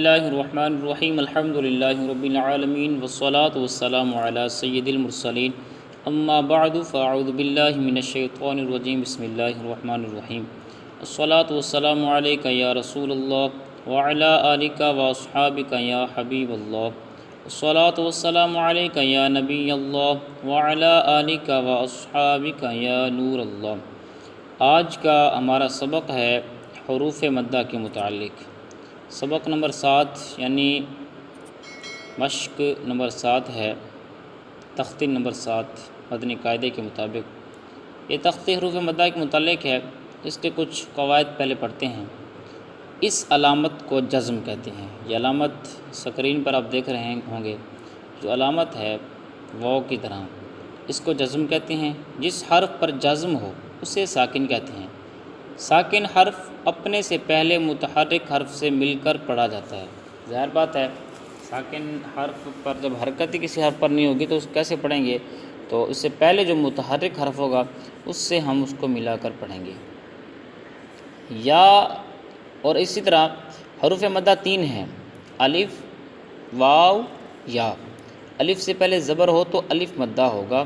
اللہ الرحمن الرحیم الحمد للہ رب العالمین والصلاة والسلام علی سید المرسلین اما بعد فاعوذ باللہ من الشیطان الرجیم بسم اللہ الرحمن الرحیم الصلاة والسلام علیک یا رسول اللہ وعلی آلک واصحابک یا حبیب اللہ الصلاة والسلام علیک یا نبی اللہ وعلی آلک واصحابک یا نور اللہ۔ آج کا ہمارا سبق ہے حروف مدہ کے متعلق۔ سبق نمبر 7 یعنی مشق نمبر 7 ہے، تختی نمبر 7 مدنی قاعدے کے مطابق۔ یہ تختی حروف مدہ کے متعلق ہے، اس کے کچھ قواعد پہلے پڑھتے ہیں۔ اس علامت کو جزم کہتے ہیں۔ یہ علامت سکرین پر آپ دیکھ رہے ہوں گے، جو علامت ہے واو کی طرح، اس کو جزم کہتے ہیں۔ جس حرف پر جزم ہو اسے ساکن کہتے ہیں۔ ساکن حرف اپنے سے پہلے متحرک حرف سے مل کر پڑھا جاتا ہے۔ ظاہر بات ہے، ساکن حرف پر جب حرکت ہی کسی حرف پر نہیں ہوگی تو اس کیسے پڑھیں گے؟ تو اس سے پہلے جو متحرک حرف ہوگا اس سے ہم اس کو ملا کر پڑھیں گے۔ یا اور اسی طرح حروف مدہ 3 ہیں، الف، واو، یا۔ الف سے پہلے زبر ہو تو الف مدہ ہوگا،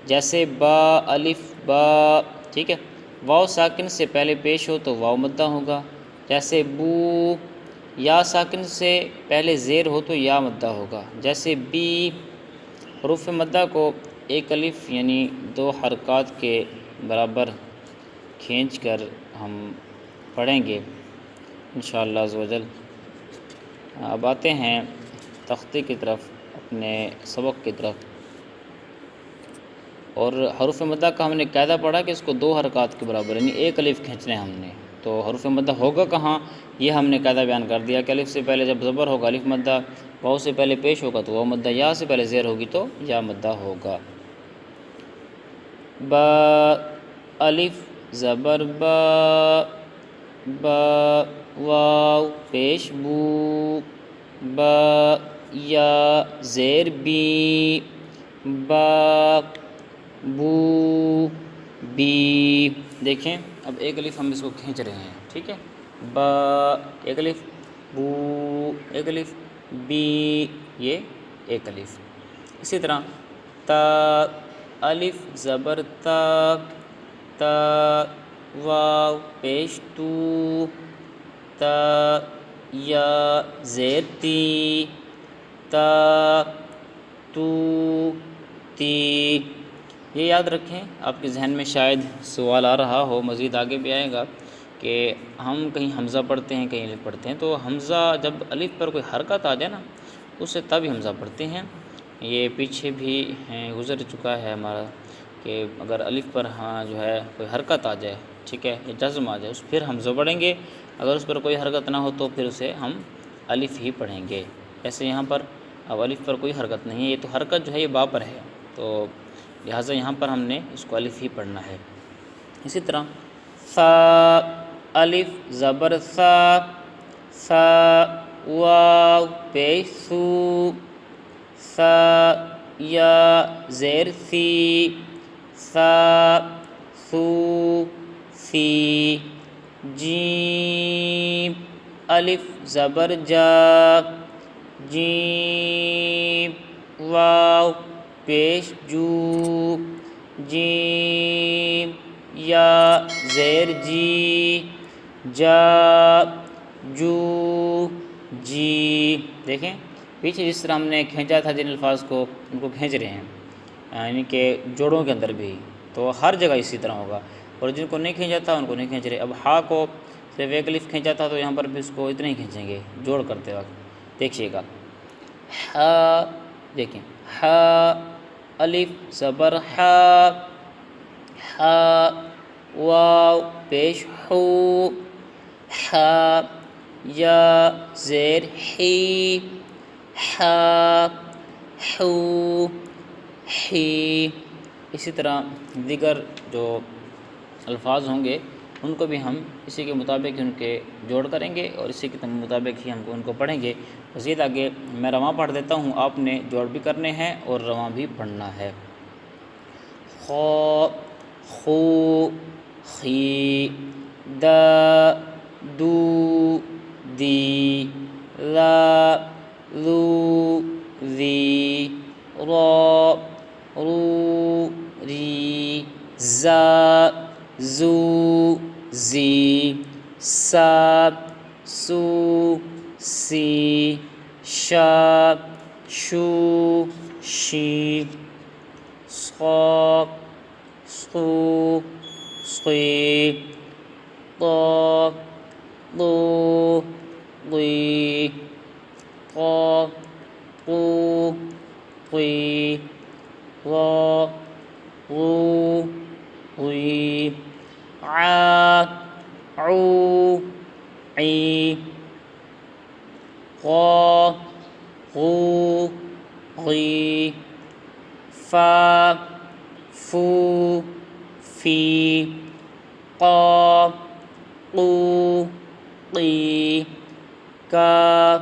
جیسے با، الف با، ٹھیک ہے۔ واو ساکن سے پہلے پیش ہو تو واو مدہ ہوگا، جیسے بو۔ یا ساکن سے پہلے زیر ہو تو یا مدہ ہوگا، جیسے بی۔ حروف مدہ کو ایک الف یعنی 2 حرکات کے برابر کھینچ کر ہم پڑھیں گے انشاءاللہ عز و جل۔ اب آتے ہیں تختی کی طرف، اپنے سبق کی طرف۔ اور حروف مدہ کا ہم نے قاعدہ پڑھا کہ اس کو 2 حرکات کے برابر یعنی ایک الف کھینچنا ہے ہم نے۔ تو حروف مدہ ہوگا کہاں، یہ ہم نے قاعدہ بیان کر دیا کہ الف سے پہلے جب زبر ہوگا الف مدہ، واو سے پہلے پیش ہوگا تو واو مدہ، یا سے پہلے زیر ہوگی تو یا مدہ ہوگا۔ با، الف زبر با، با، واو پیش بو، با، یا زیر بی، با، بو، بی۔ دیکھیں اب ایک الف ہم اس کو کھینچ رہے ہیں، ٹھیک ہے۔ با ایک الف، بو ایک الف، بی یہ ایک الف۔ اسی طرح تا، الف زبر تا، تا، واو پیش تو، تا، یا زیر تی، تا، تو، تی۔ یہ یاد رکھیں، آپ کے ذہن میں شاید سوال آ رہا ہو، مزید آگے بھی آئے گا، کہ ہم کہیں حمزہ پڑھتے ہیں کہیں الف پڑھتے ہیں، تو حمزہ جب الف پر کوئی حرکت آ جائے نا اس سے تب حمزہ پڑھتے ہیں۔ یہ پیچھے بھی گزر چکا ہے ہمارا کہ اگر الف پر جو ہے کوئی حرکت آ جائے، ٹھیک ہے، یا جزم آ جائے، اس پھر حمزہ پڑھیں گے۔ اگر اس پر کوئی حرکت نہ ہو تو پھر اسے ہم الف ہی پڑھیں گے۔ ایسے یہاں پر اب الف پر کوئی حرکت نہیں ہے، یہ تو حرکت جو ہے یہ با پر ہے، تو لہٰذا یہاں پر ہم نے اس کو الف ہی پڑھنا ہے۔ اسی طرح سا، الف زبر سا، سا، واو پیش سو، سا، یا زیر سی، سا، سو، سی۔ جیم، الف زبر جا، جیم، واو پیش جو، جیم، یا زیر جی، جا، جو، جی۔ دیکھیں پیچھے جس طرح ہم نے کھینچا تھا جن الفاظ کو، ان کو کھینچ رہے ہیں، یعنی کہ جوڑوں کے اندر بھی، تو ہر جگہ اسی طرح ہوگا، اور جن کو نہیں کھینچا تھا ان کو نہیں کھینچ رہے۔ اب ہا کو صرف ایک الف کھینچا تھا تو یہاں پر بھی اس کو اتنے ہی کھینچیں گے جوڑ کرتے وقت۔ دیکھیے گا ہا، دیکھیں ہا، الف زبر ہا، ہا، واو پیش ہو، ہا، یا زیر ہی، ہا، ہو، ہی۔ اسی طرح دیگر جو الفاظ ہوں گے ان کو بھی ہم اسی کے مطابق ان کے جوڑ کریں گے اور اسی کے مطابق ہی ہم ان کو پڑھیں گے۔ مزید آگے میں رواں پڑھ دیتا ہوں، آپ نے جوڑ بھی کرنے ہیں اور رواں بھی پڑھنا ہے۔ خا، خو، خی، دا، دو، دی، ذا ذو ذی را رو ری زا زو زی سا سو سی شا شو شی صا صو صی طا طو طی قا قو قی ضا غو غی عا عو عی غا غو غی فا فو فی قا قو قی کا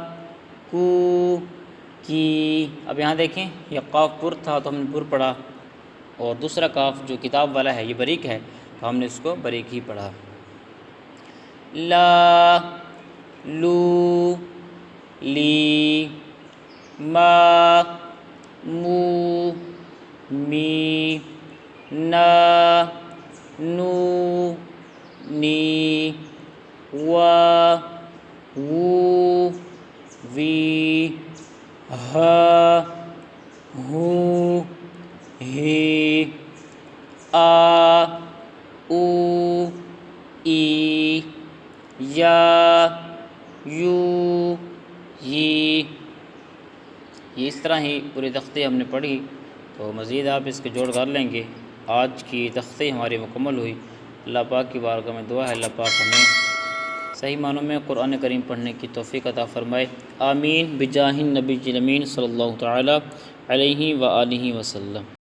کو کی۔ اب یہاں دیکھیں یہ قاف پر تھا تو ہم نے پر پڑھا، اور دوسرا کاف جو کتاب والا ہے یہ بریک ہے تو ہم نے اس کو بریک ہی پڑھا۔ لا لو لی ما مو می نا نو نی وا وو وی ہا ہو ہی آ او ای یا یو یہ اس طرح ہی پوری تختی ہم نے پڑھی، تو مزید آپ اس کے جوڑ کر لیں گے۔ آج کی تختی ہماری مکمل ہوئی۔ اللہ پاک کی بارگاہ میں دعا ہے اللہ پاک ہمیں صحیح معنوں میں قرآن کریم پڑھنے کی توفیق عطا فرمائے، آمین بجاہ النبی الامین صلی اللہ تعالی علیہ وآلہ وسلم۔